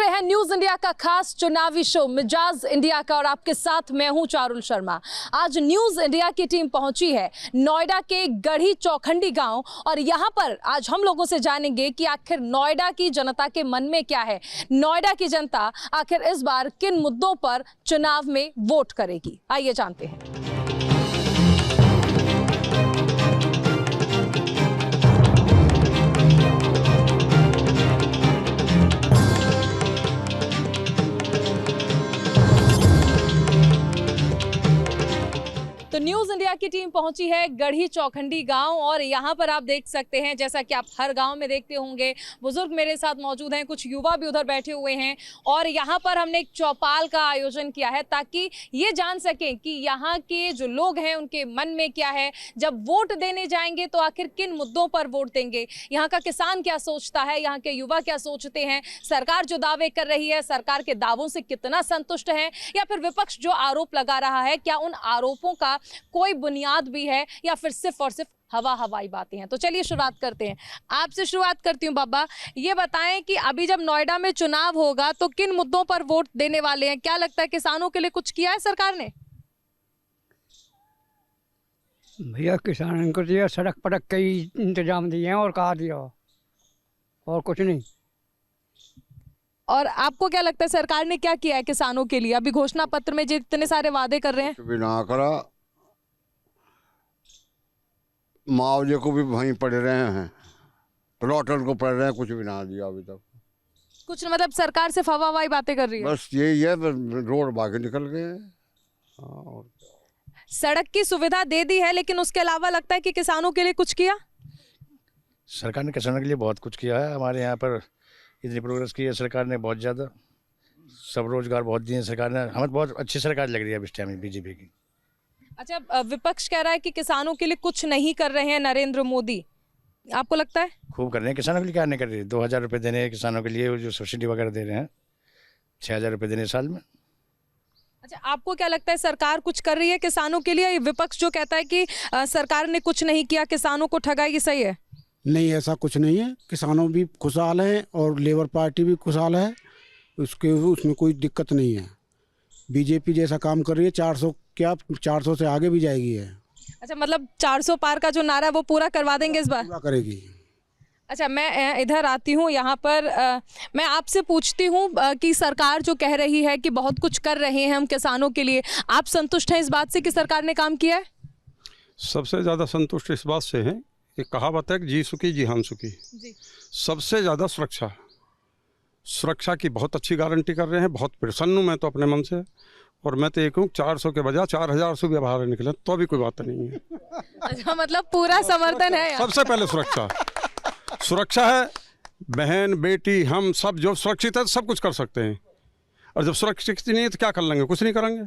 देख रहे हैं न्यूज इंडिया का खास चुनावी शो मिजाज इंडिया का और आपके साथ मैं हूं चारुल शर्मा। आज न्यूज इंडिया की टीम पहुंची है नोएडा के गढ़ी चौखंडी गांव और यहां पर आज हम लोगों से जानेंगे कि आखिर नोएडा की जनता के मन में क्या है, नोएडा की जनता आखिर इस बार किन मुद्दों पर चुनाव में वोट करेगी। आइए जानते हैं। तो न्यूज इंडिया की टीम पहुंची है गढ़ी चौखंडी गांव और यहां पर आप देख सकते हैं, जैसा कि आप हर गांव में देखते होंगे, बुजुर्ग मेरे साथ मौजूद हैं, कुछ युवा भी उधर बैठे हुए हैं और यहां पर हमने एक चौपाल का आयोजन किया है ताकि ये जान सकें कि यहां के जो लोग हैं उनके मन में क्या है, जब वोट देने जाएंगे तो आखिर किन मुद्दों पर वोट देंगे, यहाँ का किसान क्या सोचता है, यहाँ के युवा क्या सोचते हैं, सरकार जो दावे कर रही है सरकार के दावों से कितना संतुष्ट है या फिर विपक्ष जो आरोप लगा रहा है क्या उन आरोपों का कोई बुनियाद भी है या फिर सिर्फ और सिर्फ हवाई बातें हैं। तो चलिए शुरुआत करते हैं। आपसे शुरुआत करती हूँ बाबा, ये बताएं कि अभी जब नोएडा में चुनाव होगा तो किन मुद्दों पर वोट देने वाले हैं, क्या लगता है किसानों के लिए कुछ किया है सरकार ने? भैया किसानों को दिया, सड़क पड़क कई इंतजाम दिए हैं और कहा दिया और कुछ नहीं। और आपको क्या लगता है सरकार ने क्या किया है किसानों के लिए? अभी घोषणा पत्र में जितने सारे वादे कर रहे हैं, बिना करा मुआवजे को भी वहीं पड़ रहे हैं, प्लॉटर को पड़ रहे हैं, कुछ भी ना दिया अभी तक। कुछ मतलब सरकार सिर्फ हवाई बातें कर रही है। बस यही है, रोड बाकी निकल गए। सड़क की सुविधा दे दी है लेकिन उसके अलावा लगता है कि किसानों के लिए कुछ किया? सरकार ने किसानों के लिए बहुत कुछ किया है। हमारे यहाँ पर इतनी प्रोग्रेस की है सरकार ने, बहुत ज़्यादा, सब रोजगार बहुत दिए सरकार ने। हमें बहुत अच्छी सरकार लग रही है इस टाइम बीजेपी की। अच्छा, विपक्ष कह रहा है कि किसानों के लिए कुछ नहीं कर रहे हैं नरेंद्र मोदी, आपको लगता है? खूब कर रहे हैं किसानों के लिए। क्या नहीं कर रही? 2000 रुपये देने हैं किसानों के लिए, जो सब्सिडी वगैरह दे रहे हैं, 6000 रुपये देने साल में। अच्छा, आपको क्या लगता है सरकार कुछ कर रही है किसानों के लिए? विपक्ष जो कहता है कि सरकार ने कुछ नहीं किया, किसानों को ठगाई, ये सही है? नहीं, ऐसा कुछ नहीं है। किसानों भी खुशहाल हैं और लेबर पार्टी भी खुशहाल है, उसमें कोई दिक्कत नहीं है। बीजेपी जैसा काम कर रही है, 400 से आगे भी जाएगी है। अच्छा, मतलब 400 पार का जो नारा है वो पूरा करवा देंगे इस बार? पूरा करेगी। अच्छा, मैं इधर आती हूँ, यहाँ पर मैं आपसे पूछती हूँ कि सरकार जो कह रही है कि बहुत कुछ कर रहे हैं हम किसानों के लिए, आप संतुष्ट हैं इस बात से कि सरकार ने काम किया है? सबसे ज़्यादा संतुष्ट इस बात से हैं कि कहावत है कि जी सुखी जी हान सुखी। सबसे ज़्यादा सुरक्षा की बहुत अच्छी गारंटी कर रहे हैं। बहुत प्रसन्न हूँ मैं तो अपने मन से, और मैं तो एक हूँ 400 के बजाय 4000 से भी बाहर निकले तो भी कोई बात नहीं है। अच्छा, मतलब पूरा समर्थन है। सबसे पहले सुरक्षा है। बहन बेटी हम सब जो सुरक्षित है सब कुछ कर सकते हैं, और जब सुरक्षित नहीं है तो क्या कर लेंगे? कुछ नहीं करेंगे।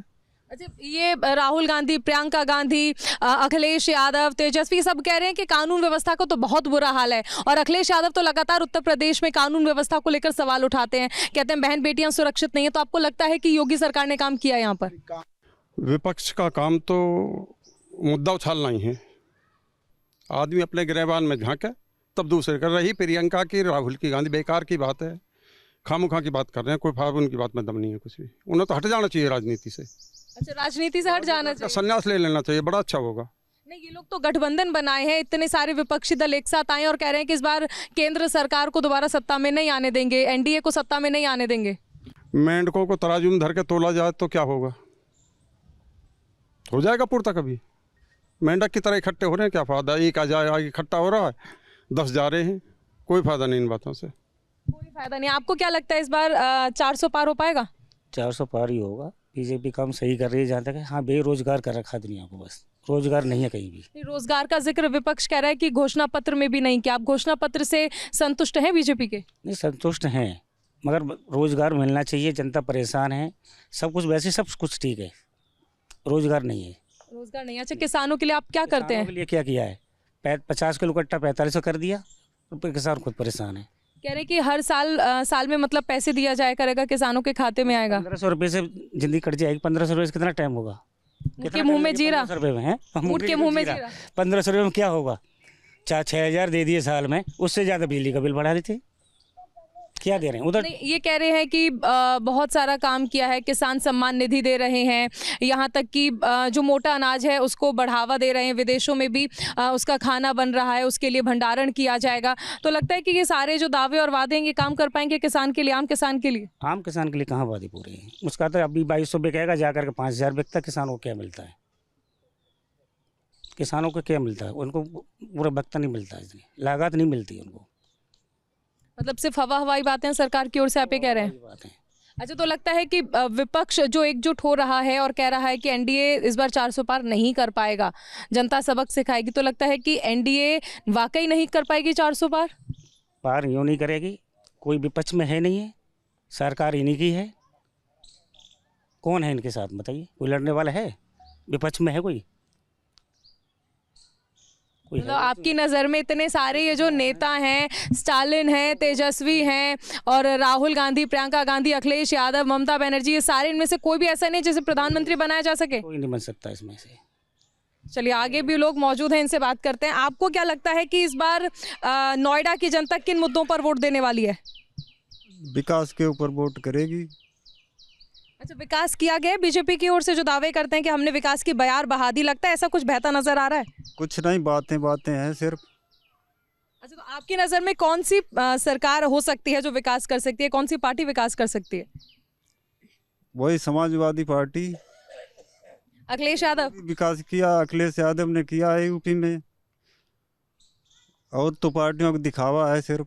अच्छा, ये राहुल गांधी, प्रियंका गांधी, अखिलेश यादव, तेजस्वी सब कह रहे हैं कि कानून व्यवस्था को तो बहुत बुरा हाल है, और अखिलेश यादव तो लगातार उत्तर प्रदेश में कानून व्यवस्था को लेकर सवाल उठाते हैं, कहते हैं बहन बेटियां सुरक्षित नहीं है। तो आपको लगता है कि योगी सरकार ने काम किया यहाँ पर? विपक्ष का काम तो मुद्दा उछालना ही है। आदमी अपने गिरेबान में झांके तब दूसरे कर रही। प्रियंका की, राहुल की, गांधी बेकार की बात है, खामोखा की बात कर रहे हैं। कोई फायदा उनकी बात में दम नहीं है कुछ भी। उन्हें तो हट जाना चाहिए राजनीति से। अच्छा, राजनीति से हट जाना चाहिए, संन्यास ले लेना चाहिए, बड़ा अच्छा होगा। नहीं, ये लोग तो गठबंधन बनाए हैं, इतने सारे विपक्षी दल एक साथ आए और कह रहे हैं कि इस बार केंद्र सरकार को दोबारा सत्ता में नहीं आने देंगे, एनडीए को सत्ता में नहीं आने देंगे। मेंढकों को तराजू में धर के तोला जाए तो क्या होगा? हो जाएगा पूर्ता कभी? मेंढक की तरह इकट्ठे हो रहे हैं, क्या फायदा? एक आ जाए, आगे इकट्ठा हो रहा है, 10 जा रहे हैं, कोई फायदा नहीं इन बातों से। कोई फायदा नहीं। आपको क्या लगता है इस बार 400 पार हो पाएगा? 400 पार ही होगा। बीजेपी काम सही कर रही है जहाँ तक है। हाँ, बेरोजगार कर रखा दुनिया को, बस रोजगार नहीं है कहीं भी। रोजगार का जिक्र विपक्ष कह रहा है कि घोषणा पत्र में भी नहीं किया। आप घोषणा पत्र से संतुष्ट हैं बीजेपी के? नहीं, संतुष्ट हैं, मगर रोजगार मिलना चाहिए। जनता परेशान है, सब कुछ वैसे सब कुछ ठीक है, रोजगार नहीं है। रोजगार नहीं। अच्छा, किसानों के लिए आप क्या करते हैं? के लिए क्या किया है? 50 किलो कट्टा 4500 कर दिया, तो किसान खुद परेशान है। कह रहे कि हर साल में मतलब पैसे दिया जाए करेगा, किसानों के खाते में आएगा। 1500 रुपये से जिंदगी कट जाएगी। 1500 रुपये से कितना टाइम होगा? के मुंह में जीरा। 1500 रुपये में है, के मुंह में जीरा। 1500 रुपये में क्या होगा? 4-6000 दे दिए साल में, उससे ज़्यादा बिजली का बिल बढ़ा देते। क्या दे रहे हैं उधर? नहीं, ये कह रहे हैं कि बहुत सारा काम किया है, किसान सम्मान निधि दे रहे हैं, यहाँ तक कि जो मोटा अनाज है उसको बढ़ावा दे रहे हैं, विदेशों में भी उसका खाना बन रहा है, उसके लिए भंडारण किया जाएगा। तो लगता है कि ये सारे जो दावे और वादे हैं ये काम कर पाएंगे किसान के लिए, आम किसान के लिए? आम किसान के लिए कहाँ वादे पूरे हैं? उसका तो अभी 2200 बिकेगा, जाकर के 5000 बिकता, किसानों को क्या मिलता है? किसानों को क्या मिलता है? उनको पूरा वक्त नहीं मिलता है, इतनी लागत नहीं मिलती उनको। मतलब सिर्फ हवा हवाई बातें सरकार की ओर से आप ये कह रहे हैं? बात है। अच्छा, तो लगता है कि विपक्ष जो एकजुट हो रहा है और कह रहा है कि एनडीए इस बार 400 पार नहीं कर पाएगा, जनता सबक सिखाएगी, तो लगता है कि एनडीए वाकई नहीं कर पाएगी 400 पार? पार यूँ नहीं करेगी, कोई विपक्ष में है नहीं है, सरकार इन्हीं की है। कौन है इनके साथ बताइए? कोई लड़ने वाला है विपक्ष में? है कोई? मतलब आपकी नज़र में इतने सारे ये जो नेता हैं, स्टालिन हैं, तेजस्वी हैं और राहुल गांधी, प्रियंका गांधी, अखिलेश यादव, ममता बनर्जी, ये सारे इनमें से कोई भी ऐसा नहीं जिसे प्रधानमंत्री बनाया जा सके? कोई नहीं बन सकता इसमें से। चलिए, आगे भी लोग मौजूद हैं, इनसे बात करते हैं। आपको क्या लगता है कि इस बार नोएडा की जनता किन मुद्दों पर वोट देने वाली है? विकास के ऊपर वोट करेगी। अच्छा, विकास किया गया बीजेपी की ओर से, जो दावे करते हैं कि हमने विकास की बयार बहा दी, लगता है ऐसा कुछ बहता नजर आ रहा है? कुछ नहीं, बातें बातें हैं सिर्फ। अच्छा, तो आपकी नज़र में कौन सी सरकार हो सकती है जो विकास कर सकती है? कौन सी पार्टी विकास कर सकती है? वही समाजवादी पार्टी। अखिलेश यादव? विकास किया अखिलेश यादव ने किया है यूपी में, और तो पार्टियों को दिखावा है सिर्फ।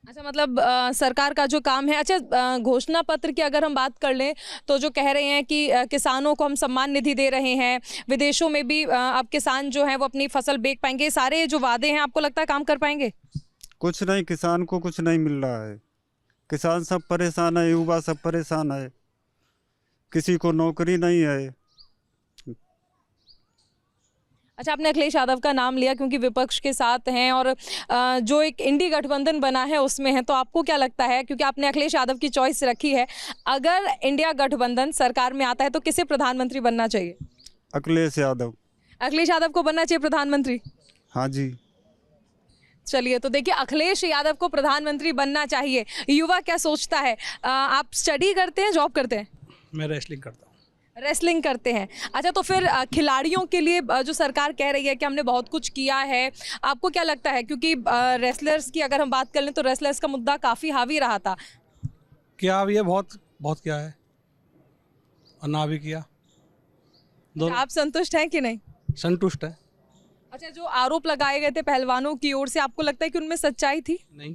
अच्छा, मतलब सरकार का जो काम है। अच्छा, घोषणा पत्र की अगर हम बात कर लें तो जो कह रहे हैं कि किसानों को हम सम्मान निधि दे रहे हैं, विदेशों में भी अब किसान जो हैं वो अपनी फसल बेच पाएंगे, सारे जो वादे हैं आपको लगता है काम कर पाएंगे? कुछ नहीं, किसान को कुछ नहीं मिल रहा है। किसान सब परेशान है, युवा सब परेशान है, किसी को नौकरी नहीं है। अच्छा, आपने अखिलेश यादव का नाम लिया क्योंकि विपक्ष के साथ हैं और जो एक इंडी गठबंधन बना है उसमें है, तो आपको क्या लगता है, क्योंकि आपने अखिलेश यादव की चॉइस रखी है, अगर इंडिया गठबंधन सरकार में आता है तो किसे प्रधानमंत्री बनना चाहिए? अखिलेश यादव। अखिलेश यादव को बनना चाहिए प्रधानमंत्री? हाँ जी। चलिए, तो देखिए, अखिलेश यादव को प्रधानमंत्री बनना चाहिए। युवा क्या सोचता है? आप स्टडी करते हैं, जॉब करते हैं? मैं रेसलिंग करता हूँ। रेसलिंग करते हैं। अच्छा, तो फिर खिलाड़ियों के लिए जो सरकार कह रही है कि हमने बहुत कुछ किया है, आपको क्या लगता है? क्योंकि रेसलर्स की अगर हम बात कर लें तो रेसलर्स का मुद्दा काफ़ी हावी रहा था। क्या अब ये बहुत बहुत किया है और ना भी किया, दोनों आप संतुष्ट हैं कि नहीं? संतुष्ट है। अच्छा, जो आरोप लगाए गए थे पहलवानों की ओर से, आपको लगता है कि उनमें सच्चाई थी? नहीं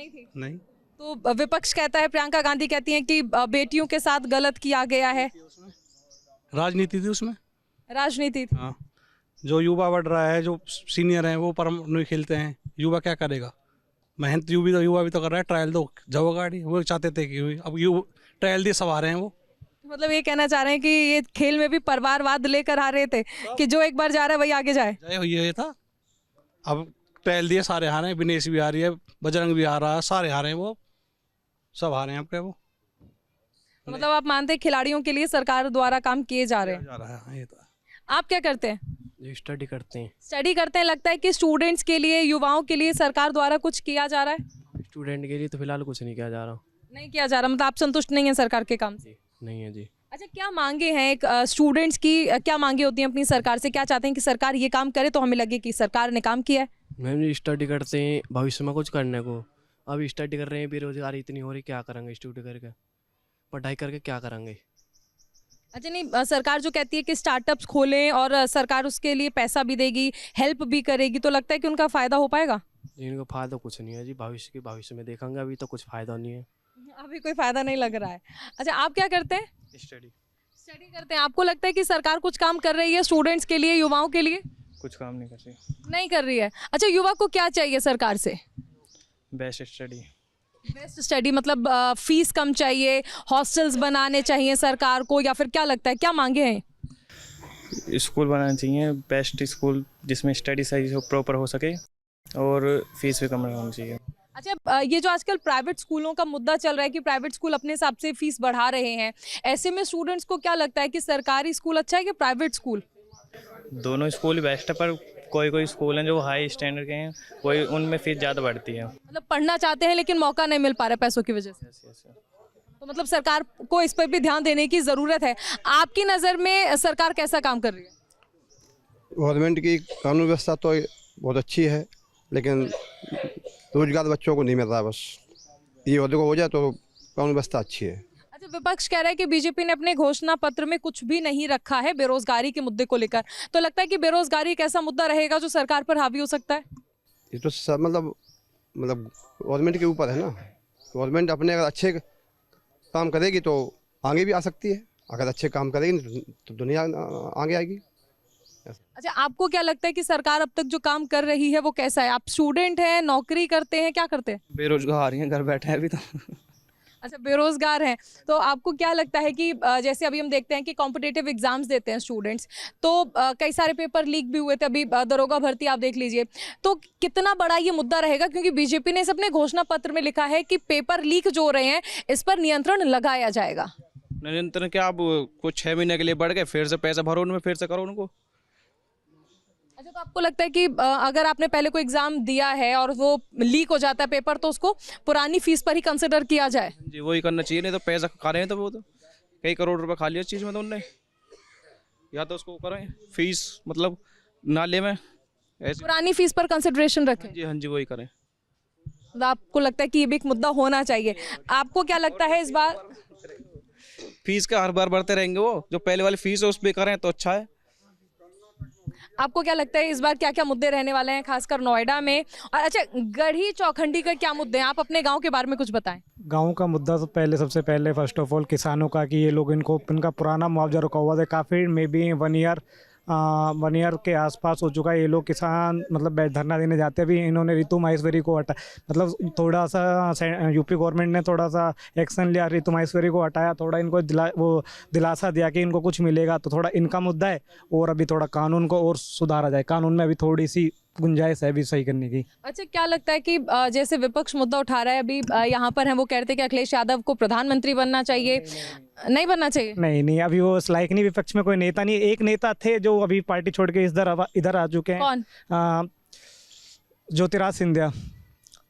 थी। नहीं। तो विपक्ष कहता है, प्रियंका गांधी कहती हैं कि बेटियों के साथ गलत किया गया है। राजनीति थी उसमें, राजनीति थी। हाँ। जो युवा बढ़ रहा है, जो सीनियर हैं वो परम नहीं खेलते हैं, युवा क्या करेगा? मेहनत युवा भी तो कर रहा है। ट्रायल दो, जाओ गाड़ी, वो चाहते थे कि अब ट्रायल दिए सब आ रहे हैं वो। मतलब ये कहना चाह रहे हैं कि ये खेल में भी परिवारवाद लेकर आ रहे थे कि जो एक बार जा रहा है वही आगे जाए। ये था, अब ट्रायल दिए सारे हारे हैं, विनेश भी आ रही है, बजरंग भी आ रहा है, सारे हारे हैं, वो सब हारे हैं आपके वो। मतलब आप मानते हैं खिलाड़ियों के लिए सरकार द्वारा काम किए जा रहे हैं? जा रहा है ये तो। आप क्या करते हैं? स्टडी करते हैं। स्टडी करते हैं। लगता है कि स्टूडेंट्स के लिए, युवाओं के लिए सरकार द्वारा कुछ किया जा रहा है? स्टूडेंट के लिए तो फिलहाल कुछ नहीं किया जा रहा। नहीं किया जा रहा, मतलब आप संतुष्ट नहीं है सरकार के काम से? नहीं है जी। अच्छा, क्या मांगे हैं एक स्टूडेंट्स की, क्या मांगे होती हैं अपनी सरकार से? क्या चाहते हैं कि सरकार ये काम करे तो हमें लगे कि सरकार ने काम किया है? मैम, स्टडी करते हैं भविष्य में कुछ करने को। अब स्टडी कर रहे हैं, बेरोजगारी इतनी हो रही, क्या करेंगे? स्टडी करके, पढ़ाई करके क्या करेंगे? अच्छा, नहीं, सरकार जो कहती है कि स्टार्टअप्स खोलें और सरकार उसके लिए पैसा भी देगी, हेल्प भी करेगी, तो लगता है कि उनका फ़ायदा हो पाएगा? इनको फ़ायदा कुछ नहीं है जी, भविष्य में देखेंगे, अभी तो कुछ फ़ायदा नहीं है। अभी कोई फ़ायदा नहीं लग रहा है। अच्छा, आप क्या करते हैं? स्टडी करते हैं। आपको लगता है कि सरकार कुछ काम कर रही है स्टूडेंट्स के लिए, युवाओं के लिए? कुछ काम नहीं कर रही। नहीं कर रही है। अच्छा, युवा को क्या चाहिए सरकार से? Best study. बेस्ट स्टडी मतलब फीस कम चाहिए, हॉस्टल्स बनाने चाहिए सरकार को, या फिर क्या लगता है, क्या मांगे हैं? स्कूल बनाना चाहिए, बेस्ट स्कूल जिसमें स्टडी सही प्रॉपर हो सके और फीस भी कम होनी चाहिए। अच्छा, ये जो आजकल प्राइवेट स्कूलों का मुद्दा चल रहा है कि प्राइवेट स्कूल अपने हिसाब से फीस बढ़ा रहे हैं, ऐसे में स्टूडेंट्स को क्या लगता है कि सरकारी स्कूल अच्छा है कि प्राइवेट स्कूल? दोनों स्कूल बेस्ट है, पर कोई कोई स्कूल हैं जो हाई स्टैंडर्ड के हैं, कोई उनमें फीस ज़्यादा बढ़ती है। मतलब पढ़ना चाहते हैं लेकिन मौका नहीं मिल पा रहा है पैसों की वजह से। तो मतलब सरकार को इस पर भी ध्यान देने की ज़रूरत है। आपकी नज़र में सरकार कैसा काम कर रही है? गवर्नमेंट की कानून व्यवस्था तो बहुत अच्छी है, लेकिन रोजगार बच्चों को नहीं मिल रहा। बस ये हो जाए तो कानून व्यवस्था अच्छी है। अच्छा, विपक्ष कह रहा है कि बीजेपी ने अपने घोषणा पत्र में कुछ भी नहीं रखा है बेरोजगारी के मुद्दे को लेकर। तो लगता है कि बेरोजगारी एक ऐसा मुद्दा रहेगा जो सरकार पर हावी हो सकता है? ये तो सब मतलब गवर्नमेंट के ऊपर है ना। गवर्नमेंट अपने अगर अच्छे काम करेगी तो आगे भी आ सकती है, अगर अच्छे काम करेगी नहीं तो दुनिया आगे आएगी। अच्छा, आपको क्या लगता है कि सरकार अब तक जो काम कर रही है वो कैसा है? आप स्टूडेंट हैं, नौकरी करते हैं, क्या करते हैं? बेरोजगार हैं, घर बैठे हैं अभी तो। अच्छा, बेरोजगार हैं। तो आपको क्या लगता है कि जैसे अभी हम देखते हैं कि कॉम्पिटिटिव एग्जाम्स देते हैं स्टूडेंट्स, तो कई सारे पेपर लीक भी हुए थे। अभी दरोगा भर्ती आप देख लीजिए, तो कितना बड़ा ये मुद्दा रहेगा? क्योंकि बीजेपी ने इस अपने घोषणा पत्र में लिखा है कि पेपर लीक जो हो रहे हैं इस पर नियंत्रण लगाया जाएगा। नियंत्रण क्या, अब कुछ 6 महीने के लिए बढ़ गए, फिर से पैसा भरो उनमें, फिर से करो उनको। अच्छा, तो आपको लगता है कि अगर आपने पहले कोई एग्जाम दिया है और वो लीक हो जाता है पेपर, तो उसको पुरानी फीस पर ही कंसिडर किया जाए? जी, वही करना चाहिए, नहीं तो पैसा खा रहे हैं तो वो तो कई करोड़ रुपए खा लिया इस चीज़ में तो उनने। या तो उसको करें फीस मतलब नाले में ऐसे, पुरानी फीस पर कंसिडरेशन रखें। जी हाँ जी, वही करें। तो आपको लगता है कि ये भी एक मुद्दा होना चाहिए। आपको क्या लगता है इस बार? फीस का हर बार बढ़ते रहेंगे, वो जो पहले वाली फीस है उस पर करें तो अच्छा है। आपको क्या लगता है इस बार क्या क्या मुद्दे रहने वाले हैं, खासकर नोएडा में? और अच्छा, गढ़ी चौखंडी का क्या मुद्दे हैं? आप अपने गांव के बारे में कुछ बताएं। गांव का मुद्दा तो सबसे पहले फर्स्ट ऑफ ऑल किसानों का, कि ये लोग इनका पुराना मुआवजा रुका हुआ था काफ़ी, मे बी 1 ईयर के आसपास हो चुका है। ये लोग किसान मतलब धरना देने जाते, अभी इन्होंने ऋतु माहेश्वरी को हटा, मतलब थोड़ा सा यूपी गवर्नमेंट ने थोड़ा सा एक्शन लिया, ऋतु माहेश्वरी को हटाया, थोड़ा इनको दिलासा दिया कि इनको कुछ मिलेगा, तो थोड़ा इनका मुद्दा है। और अभी थोड़ा कानून को और सुधारा जाए, कानून में अभी थोड़ी सी गुंजाइश है अभी सही करने की। अच्छा, क्या लगता है कि जैसे विपक्ष मुद्दा उठा रहा है अभी, यहाँ पर है वो कहते हैं कि अखिलेश यादव को प्रधानमंत्री बनना चाहिए, नहीं बनना चाहिए? नहीं, अभी वो उस लायक नहीं, विपक्ष में कोई नेता नहीं। एक नेता थे जो अभी पार्टी छोड़ के इधर आ चुके हैं। कौन? ज्योतिराज सिंधिया,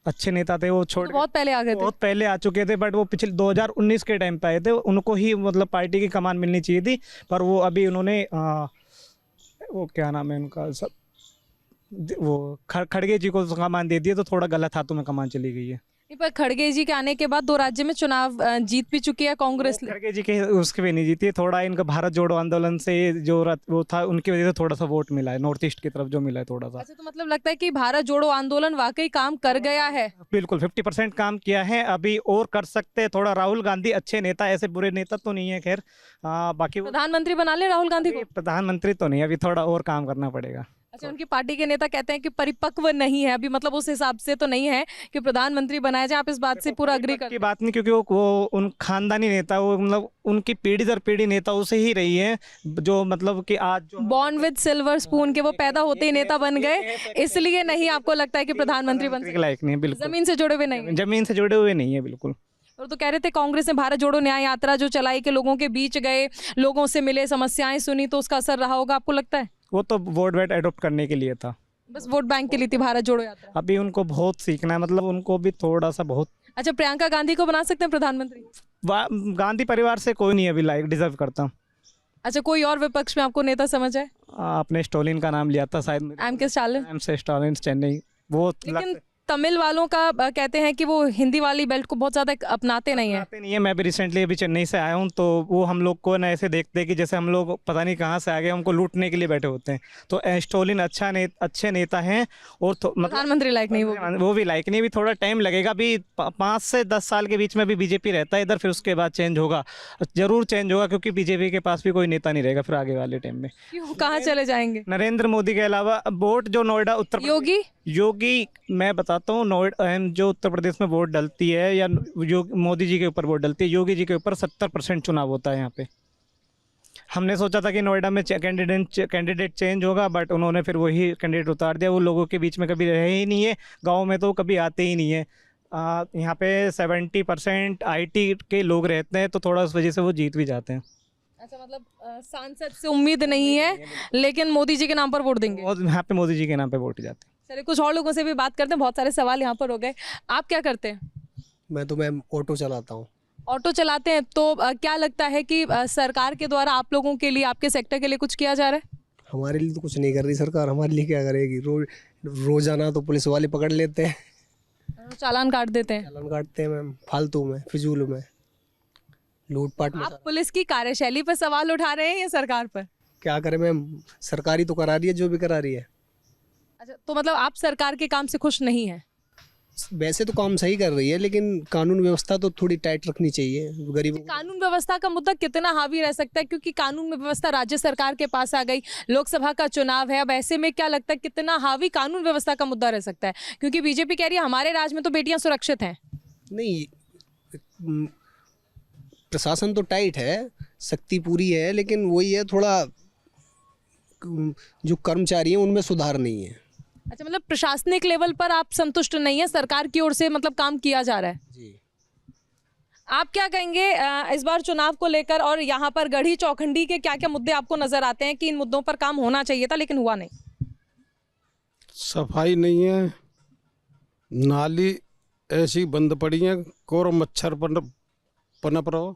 अच्छे नेता थे, वो छोड़ बहुत पहले आ गए थे। बहुत पहले आ चुके थे, बट वो पिछले 2019 के टाइम पे आए थे। उनको ही मतलब पार्टी की कमान मिलनी चाहिए थी, पर वो अभी उन्होंने वो क्या नाम है उनका, सब वो खड़गे जी को कमान दे दिया, तो थोड़ा गलत हाथों में कमान चली गई है। पर खड़गे जी के आने के बाद 2 राज्य में चुनाव जीत भी चुकी है कांग्रेस। खड़गे जी के उसके भी नहीं जीती, थोड़ा इनका भारत जोड़ो आंदोलन से जो वो था, उनकी वजह से थोड़ा सा वोट मिला है, नॉर्थ ईस्ट की तरफ जो मिला है थोड़ा सा। अच्छा, तो मतलब लगता है कि भारत जोड़ो आंदोलन वाकई काम कर गया है? बिल्कुल 50% काम किया है, अभी और कर सकते हैं थोड़ा। राहुल गांधी अच्छे नेता, ऐसे बुरे नेता तो नहीं है। खैर बाकी प्रधानमंत्री बना ले राहुल गांधी को? प्रधानमंत्री तो नहीं, अभी थोड़ा और काम करना पड़ेगा। अच्छा, उनकी पार्टी के नेता कहते हैं कि परिपक्व नहीं है अभी, मतलब उस हिसाब से तो नहीं है कि प्रधानमंत्री बनाया जाए। आप इस बात से पूरा अग्री करते हैं? बात नहीं, क्योंकि वो उन खानदानी नेता, वो मतलब उनकी पीढ़ी दर पीढ़ी नेता उसे ही रही है, जो मतलब कि आज बॉर्न विद सिल्वर स्पून के वो पैदा होते ही नेता बन गए, इसलिए नहीं आपको लगता है कि प्रधानमंत्री बन सकते? लायक नहीं, बिल्कुल जमीन से जुड़े हुए नहीं, जमीन से जुड़े हुए नहीं है बिल्कुल। और तो कह रहे थे कांग्रेस ने भारत जोड़ो न्याय यात्रा जो चलाई के लोगों के बीच गए, लोगों से मिले, समस्याएं सुनी, तो उसका असर रहा होगा, आपको लगता है? वो तो वोट वेट अडॉप्ट करने के लिए था, बस वोट बैंक के लिए थी भारत जोड़ो यात्रा। अभी उनको बहुत सीखना है, मतलब उनको भी थोड़ा सा बहुत। अच्छा, प्रियंका गांधी को बना सकते हैं प्रधानमंत्री? गांधी परिवार से कोई नहीं अभी लायक डिजर्व करता। अच्छा, कोई और विपक्ष में आपको नेता समझ आए? आपने स्टालिन का नाम लिया था शायद। एम के स्टालिन चेन्नई, वो लेकिन तमिल वालों का कहते हैं कि वो हिंदी वाली बेल्ट को बहुत ज़्यादा अपनाते नहीं है। मैं भी रिसेंटली अभी चेन्नई से आया हूँ, तो वो हम लोग को ना ऐसे देखते हैं कि जैसे हम लोग पता नहीं कहाँ से आ गए, हमको लूटने के लिए बैठे होते हैं। तो स्टालिन अच्छे नेता हैं, और प्रधानमंत्री लायक नहीं, वो भी लायक नहीं। अभी थोड़ा टाइम लगेगा, अभी 5 से 10 साल के बीच में भी बीजेपी रहता है इधर, फिर उसके बाद चेंज होगा, जरूर चेंज होगा, क्योंकि बीजेपी के पास भी कोई नेता नहीं रहेगा फिर आगे वाले टाइम में। क्यों, कहाँ चले जाएंगे? नरेंद्र मोदी के अलावा वोट जो नोएडा उत्तर योगी मैं बताता हूँ, नोएडा जो उत्तर प्रदेश में वोट डलती है, या मोदी जी के ऊपर वोट डलती है, योगी जी के ऊपर 70% चुनाव होता है यहाँ पे। हमने सोचा था कि नोएडा में कैंडिडेट चेंज होगा, बट उन्होंने फिर वही कैंडिडेट उतार दिया। वो लोगों के बीच में कभी रहे ही नहीं है, गाँव में तो कभी आते ही नहीं है। यहाँ पे 70% IT के लोग रहते हैं, तो थोड़ा उस वजह से वो जीत भी जाते हैं। अच्छा, मतलब सांसद से उम्मीद नहीं है, लेकिन मोदी जी के नाम पर वोट देंगे। और यहाँ पे मोदी जी के नाम पे वोट जाते हैं। चलिए कुछ और लोगों से भी बात करते हैं, बहुत सारे सवाल यहाँ पर हो गए। आप क्या करते हैं? मैं तो मैम ऑटो चलाता हूँ। ऑटो चलाते हैं, तो क्या लगता है कि सरकार के द्वारा आप लोगों के लिए, आपके सेक्टर के लिए कुछ किया जा रहा है? हमारे लिए तो कुछ नहीं कर रही सरकार, हमारे लिए क्या करेगी? रोजाना तो पुलिस वाले पकड़ लेते हैं, चालान काट देते हैं। चालान काटते हैं मैम, फालतू में, फिजूल में, लूटपाट में। आप पुलिस की कार्यशैली पर सवाल उठा रहे हैं या सरकार पर? क्या करें मैम, सरकारी तो करा रही है जो भी करा रही है। अच्छा, तो मतलब आप सरकार के काम से खुश नहीं हैं? वैसे तो काम सही कर रही है, लेकिन कानून व्यवस्था तो थोड़ी टाइट रखनी चाहिए गरीबों को। कानून व्यवस्था का मुद्दा कितना हावी रह सकता है, क्योंकि कानून व्यवस्था राज्य सरकार के पास आ गई, लोकसभा का चुनाव है, अब ऐसे में क्या लगता है कितना हावी कानून व्यवस्था का मुद्दा रह सकता है? क्योंकि बीजेपी कह रही है हमारे राज्य में तो बेटियां सुरक्षित हैं। नहीं, प्रशासन तो टाइट है, शक्ति पूरी है, लेकिन वही है, थोड़ा जो कर्मचारी हैं उनमें सुधार नहीं है। अच्छा, मतलब प्रशासनिक लेवल पर आप संतुष्ट नहीं है, सरकार की ओर से मतलब काम किया जा रहा है जी। आप क्या कहेंगे इस बार चुनाव को लेकर, और यहाँ पर गढ़ी चौखंडी के क्या क्या मुद्दे आपको नजर आते हैं कि इन मुद्दों पर काम होना चाहिए था लेकिन हुआ नहीं? सफाई नहीं है, नाली ऐसी बंद पड़ी है, कोर मच्छर पनप रहो,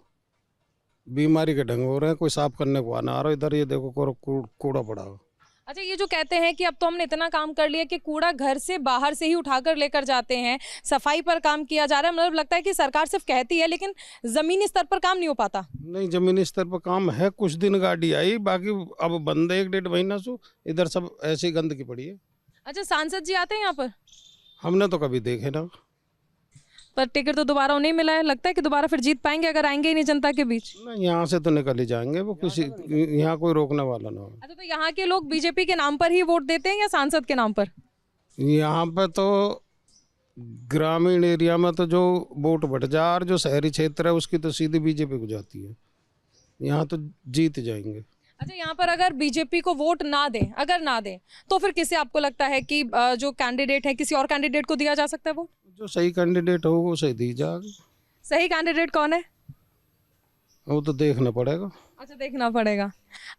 बीमारी के ढंग हो रहे हैं, कोई साफ करने को आना आ रहा। इधर ये देखो कूड़ा पड़ा हो। अच्छा, ये जो कहते हैं कि अब तो हमने इतना काम कर लिया कि कूड़ा घर से बाहर से ही उठाकर लेकर जाते हैं, सफाई पर काम किया जा रहा है, मतलब लगता है कि सरकार सिर्फ कहती है लेकिन जमीनी स्तर पर काम नहीं हो पाता। नहीं, जमीनी स्तर पर काम है, कुछ दिन गाड़ी आई, बाकी अब बंद है 1-1.5 महीना से, इधर सब ऐसी गंदगी पड़ी है। अच्छा, सांसद जी आते हैं यहाँ पर? हमने तो कभी देखे ना। पर टिकट तो दोबारा उन्हें मिला है, लगता है कि दोबारा फिर जीत पाएंगे अगर आएंगे ही नहीं जनता के बीच? नहीं, यहाँ से तो निकल ही जाएंगे वो, किसी यहाँ कोई रोकने वाला ना हो। अच्छा, तो यहाँ के लोग बीजेपी के नाम पर ही वोट देते हैं या सांसद के नाम पर? यहाँ पे तो ग्रामीण एरिया में तो जो वोट बट जा, और जो शहरी क्षेत्र है उसकी तो सीधी बीजेपी को जाती है, यहाँ तो जीत जाएंगे। अच्छा, यहाँ पर अगर बीजेपी को वोट ना दें, अगर ना दें, तो फिर किसे आपको लगता है कि जो कैंडिडेट है, किसी और कैंडिडेट को दिया जा सकता है वोट? जो सही कैंडिडेट हो वो सही दी जाएगी। सही कैंडिडेट कौन है? वो तो देखना पड़ेगा। अच्छा, देखना पड़ेगा।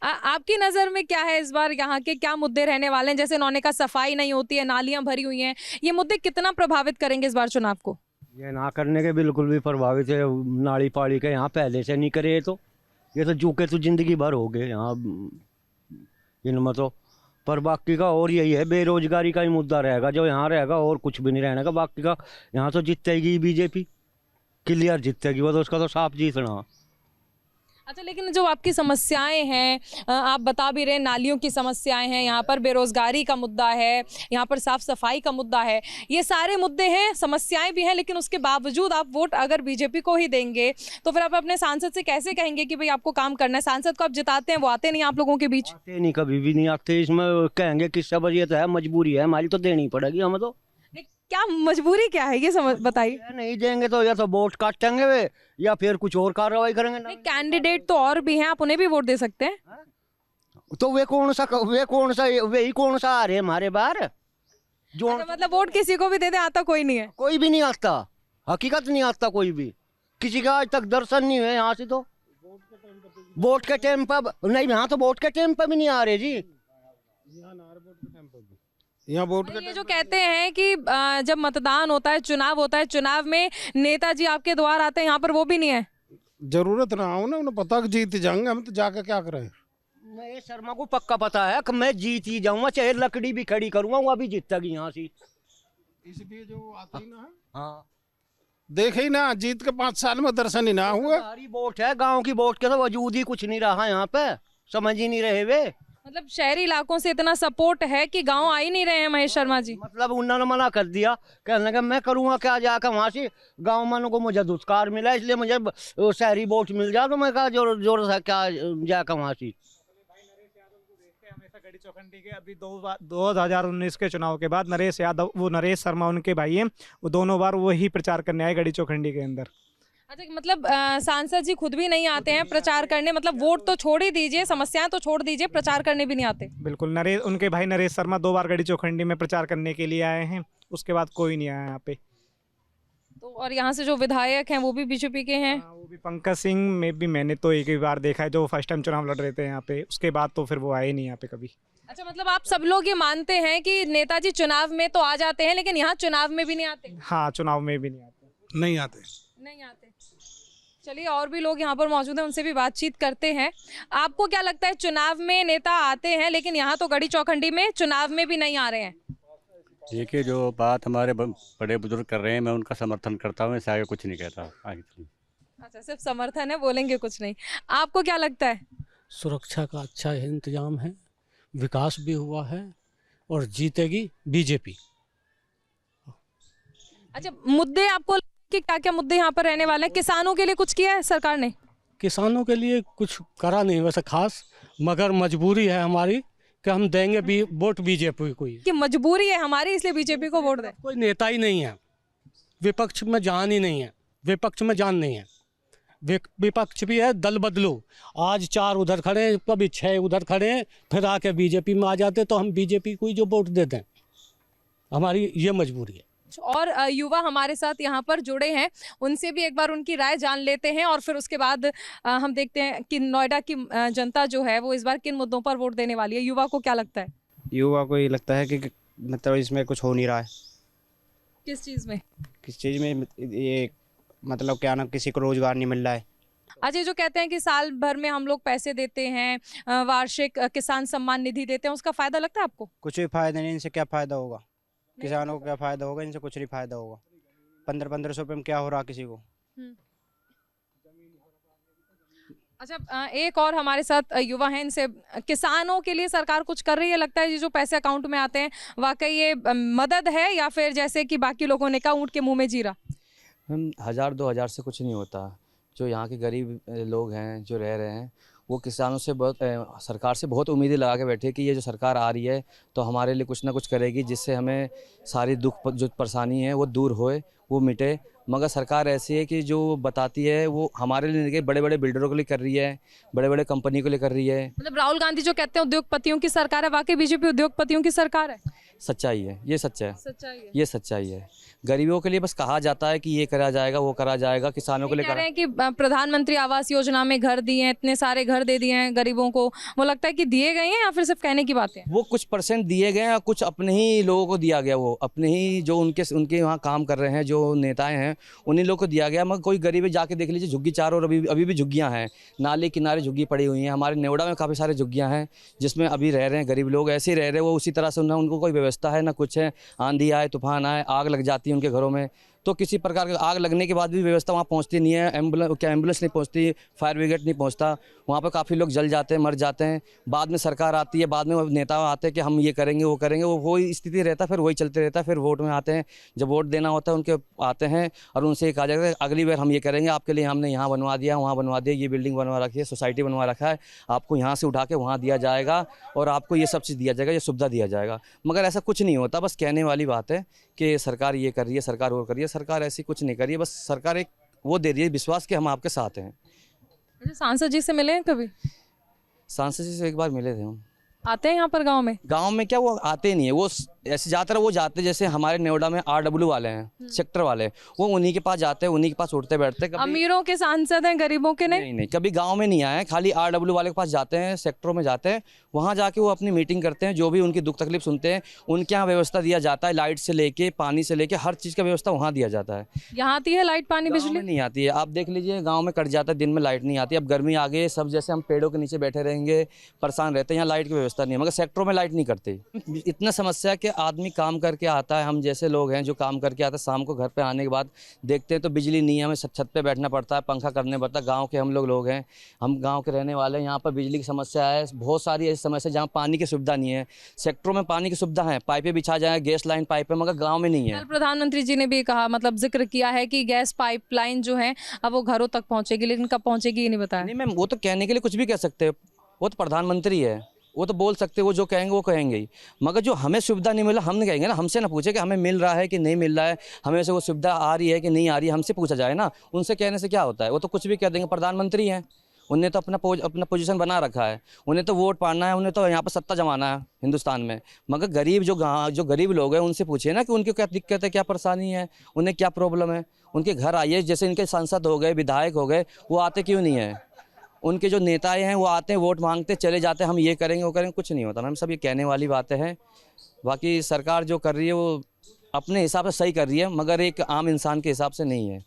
आपकी नज़र में क्या है इस बार, यहाँ के क्या मुद्दे रहने वाले हैं? जैसे उन्होंने कहा सफाई नहीं होती है, नालियाँ भरी हुई हैं, ये मुद्दे कितना प्रभावित करेंगे इस बार चुनाव को? ये ना करने के बिल्कुल भी प्रभावित है, नाली पाड़ी के यहाँ पहले से नहीं करे, तो ये तो जूके तो जिंदगी भर हो गए यहाँ इनमें तो। पर बाकी का और यही है, बेरोजगारी का ही मुद्दा रहेगा जो यहाँ रहेगा, और कुछ भी नहीं रहने का। बाकी का यहाँ तो जीतेगी बीजेपी, क्लियर जीतेगी वो, तो उसका तो साफ जीतना। अच्छा, लेकिन जो आपकी समस्याएं हैं, आप बता भी रहे, नालियों की समस्याएं हैं, यहाँ पर बेरोजगारी का मुद्दा है, यहाँ पर साफ सफाई का मुद्दा है, ये सारे मुद्दे हैं, समस्याएं भी हैं, लेकिन उसके बावजूद आप वोट अगर बीजेपी को ही देंगे तो फिर आप अपने सांसद से कैसे कहेंगे कि भाई आपको काम करना है? सांसद को आप जिताते हैं, वो आते नहीं आप लोगों के बीच? आते नहीं, कभी भी नहीं आते। इसमें कहेंगे किस वजह तो है, मजबूरी है हमारी, तो देनी पड़ेगी हमें। तो क्या मजबूरी क्या है ये समझ बताइए। नहीं देंगे तो या तो वोट काटेंगे वे, या फिर कुछ और कार्रवाई करेंगे। नहीं, कैंडिडेट तो और भी हैं, आप उन्हें भी वोट दे सकते हैं। तो वे कौन सा वे ही कौन सा आ रहे हमारे बाहर जो? अच्छा, मतलब वोट किसी को भी दे दे, आता कोई नहीं है? कोई भी नहीं आता, हकीकत नहीं आता कोई भी, किसी का आज तक दर्शन नहीं हुए यहाँ से। तो वोट के टाइम पर नहीं, यहाँ तो वोट के टाइम पर भी नहीं आ रहे जी। यहाँ वोट ये जो कहते हैं कि जब मतदान होता है, चुनाव होता है, चुनाव में नेताजी आपके द्वार आते हैं, यहाँ पर वो भी नहीं है। जरूरत ना हो ना, उन्हें पता कि जीत जाएंगे, हम तो जाकर क्या करें? मैं शर्मा को पक्का पता है कि मैं जीत ही जाऊंगा, चाहे लकड़ी भी खड़ी करूंगा, वो अभी जीतेगी यहाँ से। इसलिए जो आते ही ना है, हाँ देखे ही ना, जीत के 5 साल में दर्शन ही ना हुआ। सारी वोट है, गाँव की वोट के तो वजूद ही कुछ नहीं रहा यहाँ पे, समझ ही नहीं रहे वे। मतलब शहरी इलाकों से इतना सपोर्ट है कि गांव आ ही नहीं रहे हैं महेश शर्मा जी। मतलब उन्होंने मना कर दिया, कहने लगा मैं करूंगा क्या जाकर वहाँ से, गाँव वालों को मुझे दुष्कार मिला, इसलिए मुझे शहरी वोट मिल जाए, तो मैं कहा जोर था क्या जाकर वहाँ से। हमेशा गढ़ी चौखंडी के अभी 2019 के चुनाव के बाद नरेश यादव, वो नरेश शर्मा उनके भाई हैं, वो दोनों बार वही प्रचार करने आए गढ़ी चौखंडी के अंदर। अच्छा, मतलब सांसद जी खुद भी नहीं आते हैं प्रचार करने, मतलब वोट तो छोड़ ही दीजिए, समस्याएं तो छोड़ दीजिए, प्रचार करने भी नहीं आते? बिल्कुल, नरेश, उनके भाई नरेश शर्मा 2 बार गढ़ी चौखंडी में प्रचार करने के लिए आए हैं, उसके बाद कोई नहीं आया यहाँ पे। तो और यहाँ से जो विधायक हैं वो भी बीजेपी के हैं। वो भी पंकज सिंह में भी मैंने तो एक ही बार देखा है, जो फर्स्ट टाइम चुनाव लड़ रहे थे यहाँ पे, उसके बाद तो फिर वो आए नहीं यहाँ पे कभी। अच्छा, मतलब आप सब लोग ये मानते हैं कि नेताजी चुनाव में तो आ जाते हैं लेकिन यहाँ चुनाव में भी नहीं आते? हाँ, चुनाव में भी नहीं आते। नहीं आते। नहीं आते। चलिए, और भी लोग यहाँ पर मौजूद हैं, उनसे भी बातचीत करते हैं। आपको क्या लगता है, चुनाव में नेता आते हैं लेकिन यहाँ तो गढ़ी चौखंडी में चुनाव में भी नहीं आ रहे हैं? देखिए, जो बात हमारे बड़े बुजुर्ग कर रहे हैं मैं उनका समर्थन करता हूँ, इससे आगे कुछ नहीं कहता आगे। अच्छा, सिर्फ समर्थन है, बोलेंगे कुछ नहीं। आपको क्या लगता है? सुरक्षा का अच्छा इंतजाम है, विकास भी हुआ है और जीतेगी बीजेपी। अच्छा, मुद्दे आपको कि क्या क्या मुद्दे यहाँ पर रहने वाले हैं? किसानों के लिए कुछ किया है सरकार ने? किसानों के लिए कुछ करा नहीं वैसे खास, मगर मजबूरी है हमारी कि हम देंगे वोट बीजेपी को ही। कि मजबूरी है हमारी इसलिए बीजेपी को वोट दें? कोई नेता ही नहीं है, विपक्ष में जान ही नहीं है, विपक्ष में जान नहीं है। विपक्ष भी है, दल बदलो, आज 4 उधर खड़े हैं, कभी 6 उधर खड़े हैं, फिर आके बीजेपी में आ जाते तो हम बीजेपी को ही जो वोट देते हैं, हमारी ये मजबूरी है। और युवा हमारे साथ यहाँ पर जुड़े हैं, उनसे भी एक बार उनकी राय जान लेते हैं और फिर उसके बाद हम देखते हैं कि नोएडा की जनता जो है वो इस बार किन मुद्दों पर वोट देने वाली है। युवा को क्या लगता है? युवा को ये लगता है कि मतलब इसमें कुछ हो नहीं रहा है। किस चीज़ में? किस चीज़ में? ये मतलब क्या ना, किसी को रोजगार नहीं मिल रहा है। अच्छा, जो कहते हैं कि साल भर में हम लोग पैसे देते हैं, वार्षिक किसान सम्मान निधि देते हैं, उसका फायदा लगता है आपको? कुछ भी फायदा नहीं, इनसे क्या फायदा होगा? किसानों को क्या फायदा होगा? इनसे कुछ नहीं फायदा होगा। 1500 रुपये में क्या हो रहा किसी को? अच्छा, एक और हमारे साथ युवा हैं, इनसे किसानों के लिए सरकार कुछ कर रही है? लगता है ये जो पैसे अकाउंट में आते हैं वाकई ये मदद है या फिर जैसे कि बाकी लोगों ने कहा ऊँट के मुंह में जीरा? 1000-2000 से कुछ नहीं होता। जो यहाँ के गरीब लोग हैं जो रह रहे हैं वो किसानों से बहुत सरकार से बहुत उम्मीदें लगा के बैठे कि ये जो सरकार आ रही है तो हमारे लिए कुछ ना कुछ करेगी, जिससे हमें सारी दुख जो परेशानी है वो दूर होए, वो मिटे। मगर सरकार ऐसी है कि जो बताती है वो हमारे लिए नहीं, बड़े बड़े बिल्डरों के लिए कर रही है, बड़े बड़े कंपनी के लिए कर रही है। मतलब राहुल गांधी जो कहते हैं उद्योगपतियों की सरकार है, वाकई बीजेपी उद्योगपतियों की सरकार है? सच्चाई है, ये सच्चा है, सच्चाई है, ये सच्चाई है। गरीबों के लिए बस कहा जाता है कि ये करा जाएगा, वो करा जाएगा, किसानों के लिए कह रहे हैं कि प्रधानमंत्री आवास योजना में घर दिए हैं, इतने सारे घर दे दिए हैं गरीबों को, वो लगता है कि दिए गए हैं या फिर सिर्फ कहने की बातें? वो कुछ % दिए गए हैं, कुछ अपने ही लोगों को दिया गया, वो अपने ही जो उनके वहाँ काम कर रहे हैं जो नेताएं हैं उन्हीं लोगों को दिया गया। मगर कोई गरीब जाके देख लीजिए, झुग्गी चारों और अभी भी झुग्गियाँ हैं, नाले किनारे झुग्गी पड़ी हुई हैं। हमारे नेवड़ा में काफ़ी सारे झुग्गियाँ हैं जिसमें अभी रह रहे हैं गरीब लोग, ऐसे ही रह रहे हैं वो, उसी तरह से उनको कोई व्यवस्था है ना कुछ है। आंधी आए, तूफान आए, आग लग जाती है उनके घरों में, तो किसी प्रकार की आग लगने के बाद भी व्यवस्था वहाँ पहुँचती नहीं है। एम्बुलेंस नहीं पहुँचती, फायर ब्रिगेड नहीं पहुँचता, वहाँ पर काफ़ी लोग जल जाते हैं, मर जाते हैं। बाद में सरकार आती है, बाद में नेता आते हैं कि हम ये करेंगे वो करेंगे, वही स्थिति रहता है, फिर वही चलते रहता है। फिर वोट में आते हैं, जब वोट देना होता है उनके आते हैं और उनसे ये कहा जाता है अगली बार हम ये करेंगे, आपके लिए हमने यहाँ बनवा दिया, वहाँ बनवा दिया, ये बिल्डिंग बनवा रखी है, सोसाइटी बनवा रखा है, आपको यहाँ से उठा के वहाँ दिया जाएगा और आपको ये सब चीज़ दिया जाएगा, ये सुविधा दिया जाएगा। मगर ऐसा कुछ नहीं होता, बस कहने वाली बात है कि सरकार ये कर रही है, सरकार वो कर रही है। सरकार ऐसी कुछ नहीं कर रही है, बस सरकार एक वो दे रही है विश्वास कि हम आपके साथ हैं। सांसद जी से मिले हैं कभी? सांसद जी से एक बार मिले थे हम। आते हैं यहाँ पर गांव में? गांव में क्या वो आते नहीं है, वो ऐसे ज़्यादातर वो जाते, जैसे हमारे नेवड़ा में RW वाले हैं, सेक्टर वाले, वो उन्हीं के पास जाते हैं, उन्हीं के पास उठते बैठते। अमीरों के सांसद हैं, गरीबों के नहीं? नहीं, कभी गांव में नहीं आए, खाली RW वाले के पास जाते हैं, सेक्टरों में जाते हैं, वहाँ जाके वो अपनी मीटिंग करते हैं, जो भी उनकी दुख तकलीफ सुनते हैं, उनके यहाँ व्यवस्था दिया जाता है, लाइट से लेके पानी से लेके हर चीज़ का व्यवस्था वहाँ दिया जाता है। यहाँ आती है लाइट पानी बिजली? नहीं आती है, आप देख लीजिए, गाँव में कट जाता है, दिन में लाइट नहीं आती। अब गर्मी आ गई, सब जैसे हम पेड़ों के नीचे बैठे रहेंगे, परेशान रहते हैं, यहाँ लाइट की व्यवस्था नहीं है। मगर सेक्टरों में लाइट नहीं करते। इतना समस्या है कि आदमी काम करके आता है, हम जैसे लोग हैं जो काम करके आते हैं, शाम को घर पे आने के बाद देखते हैं तो बिजली नहीं है, हमें छत पे बैठना पड़ता है, पंखा करने पड़ता है। गांव के हम लोग हैं, हम गांव के रहने वाले हैं, यहाँ पर बिजली की समस्या है, बहुत सारी ऐसी समस्या जहाँ पानी की सुविधा नहीं है। सेक्टरों में पानी की सुविधा है, पाइपें बिछा जाए, गैस लाइन पाइप है, मगर गाँव में नहीं है। प्रधानमंत्री जी ने भी कहा, मतलब जिक्र किया है कि गैस पाइपलाइन जो है अब वो घरों तक पहुँचेगी, लेकिन कब पहुँचेगी ये नहीं बताया। नहीं मैम, वो तो कहने के लिए कुछ भी कह सकते हैं, वो तो प्रधानमंत्री है, वो तो बोल सकते हैं, वो जो कहेंगे वो कहेंगे ही। मगर जो हमें सुविधा नहीं मिला, हम नहीं कहेंगे ना, हमसे ना पूछे कि हमें मिल रहा है कि नहीं मिल रहा है, हमें से वो सुविधा आ रही है कि नहीं आ रही है, हमसे पूछा जाए ना। उनसे कहने से क्या होता है, वो तो कुछ भी कह देंगे, प्रधानमंत्री हैं, उन्हें तो अपना पोजीशन बना रखा है, उन्हें तो वोट पाना है, उन्हें तो यहाँ पर सत्ता जमाना है हिंदुस्तान में। मगर गरीब जो गरीब लोग हैं उनसे पूछिए ना कि उनकी क्या दिक्कत है, क्या परेशानी है, उन्हें क्या प्रॉब्लम है। उनके घर आइए, जैसे इनके सांसद हो गए, विधायक हो गए, वो आते क्यों नहीं है? उनके जो नेताएं हैं वो आते हैं, वोट मांगते चले जाते हैं, हम ये करेंगे वो करेंगे, कुछ नहीं होता मैम। सब ये कहने वाली बातें हैं। बाकी सरकार जो कर रही है वो अपने हिसाब से सही कर रही है, मगर एक आम इंसान के हिसाब से नहीं है,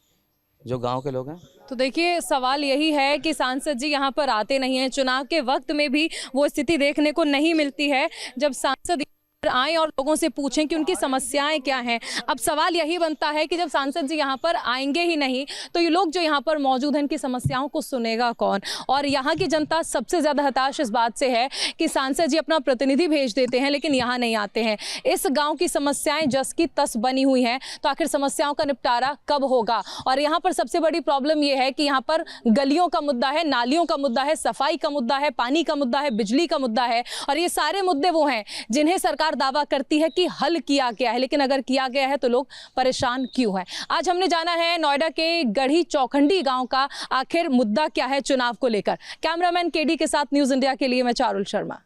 जो गांव के लोग हैं। तो देखिए सवाल यही है कि सांसद जी यहाँ पर आते नहीं हैं। चुनाव के वक्त में भी वो स्थिति देखने को नहीं मिलती है जब सांसद आएं और लोगों से पूछें कि उनकी समस्याएं क्या हैं। अब सवाल यही बनता है कि जब सांसद जी यहाँ पर आएंगे ही नहीं तो ये लोग जो यहाँ पर मौजूद हैं इनकी समस्याओं को सुनेगा कौन? और यहाँ की जनता सबसे ज़्यादा हताश इस बात से है कि सांसद जी अपना प्रतिनिधि भेज देते हैं लेकिन यहाँ नहीं आते हैं। इस गाँव की समस्याएं जस की तस बनी हुई हैं, तो आखिर समस्याओं का निपटारा कब होगा? और यहाँ पर सबसे बड़ी प्रॉब्लम ये है कि यहाँ पर गलियों का मुद्दा है, नालियों का मुद्दा है, सफाई का मुद्दा है, पानी का मुद्दा है, बिजली का मुद्दा है, और ये सारे मुद्दे वो हैं जिन्हें सरकार दावा करती है कि हल किया गया है। लेकिन अगर किया गया है तो लोग परेशान क्यों हैं? आज हमने जाना है नोएडा के गढ़ी चौखंडी गांव का आखिर मुद्दा क्या है चुनाव को लेकर। कैमरामैन केडी के साथ न्यूज़ इंडिया के लिए मैं चारुल शर्मा।